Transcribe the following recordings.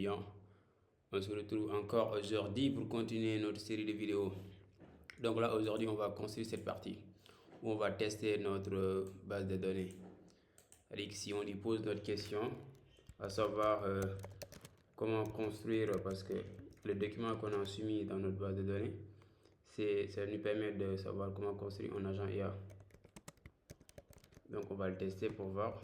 étudiants. On se retrouve encore aujourd'hui pour continuer notre série de vidéos. Donc là, aujourd'hui, on va construire cette partie où on va tester notre base de données. C'est-à-dire que si on lui pose notre question, à savoir comment construire, parce que le document qu'on a soumis dans notre base de données, ça nous permet de savoir comment construire un agent IA. Donc on va le tester pour voir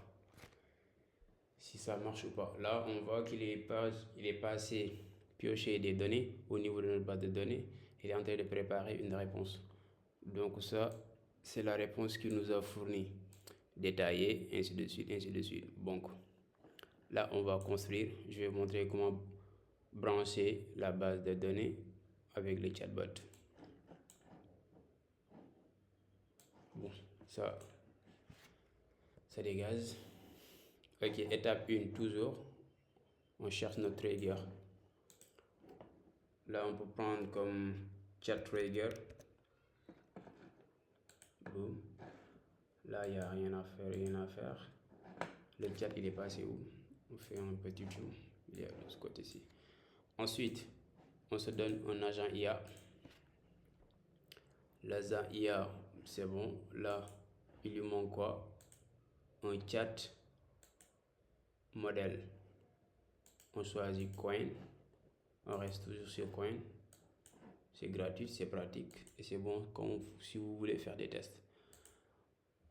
si ça marche ou pas. Là, on voit qu'il est pas assez pioché des données au niveau de notre base de données. Il est en train de préparer une réponse. Donc ça, c'est la réponse qu'il nous a fournie, détaillée, ainsi de suite, ainsi de suite. Donc là, on va construire. Je vais montrer comment brancher la base de données avec le chatbot. Bon, ça dégage. Ok, étape 1, toujours, on cherche notre trigger. Là, on peut prendre comme chat trigger. Boom. Là, il n'y a rien à faire, Le chat, il est passé où? On fait un petit zoom. Il est de ce côté-ci. Ensuite, on se donne un agent IA. L'agent IA, c'est bon. Là, il lui manque quoi? Un chat modèle. On choisit Coin. On reste toujours sur Coin. C'est gratuit, c'est pratique et c'est bon comme si vous voulez faire des tests.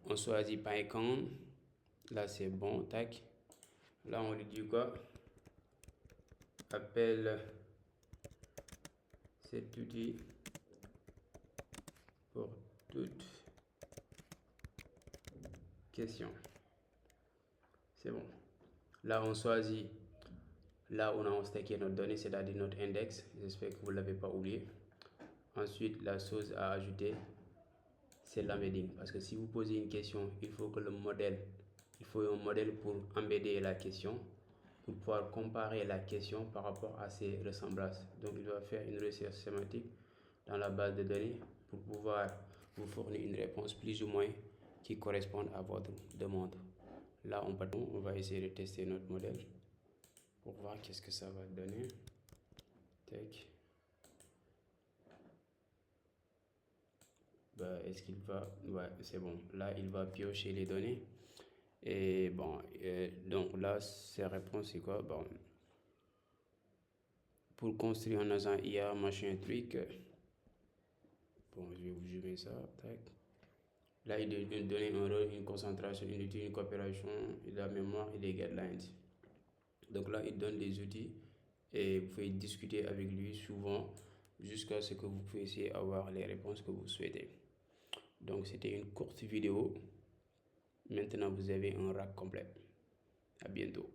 On choisit Python. Là, c'est bon. Tac. Là, on lui dit quoi? Appelle cet outil pour toute question. C'est bon. Là, on choisit là où on a stocké notre donnée, c'est-à-dire notre index. J'espère que vous ne l'avez pas oublié. Ensuite, la chose à ajouter, c'est l'embedding. Parce que si vous posez une question, il faut un modèle pour embedder la question, pour pouvoir comparer la question par rapport à ses ressemblances. Donc, il doit faire une recherche sémantique dans la base de données pour pouvoir vous fournir une réponse plus ou moins qui corresponde à votre demande. Là, on va essayer de tester notre modèle pour voir qu'est-ce que ça va donner. Tac. Est-ce qu'il va... Ouais, c'est bon. Là, il va piocher les données. Et bon, donc là, ces réponses, c'est quoi? Bon, pour construire un agent IA, machin, truc. Bon, je vais vous jouer ça. Tac. Là, il doit donner un rôle, une concentration, une étude, une coopération, la mémoire et les guidelines. Donc là, il donne des outils et vous pouvez discuter avec lui souvent jusqu'à ce que vous puissiez avoir les réponses que vous souhaitez. Donc, c'était une courte vidéo. Maintenant, vous avez un rack complet. À bientôt.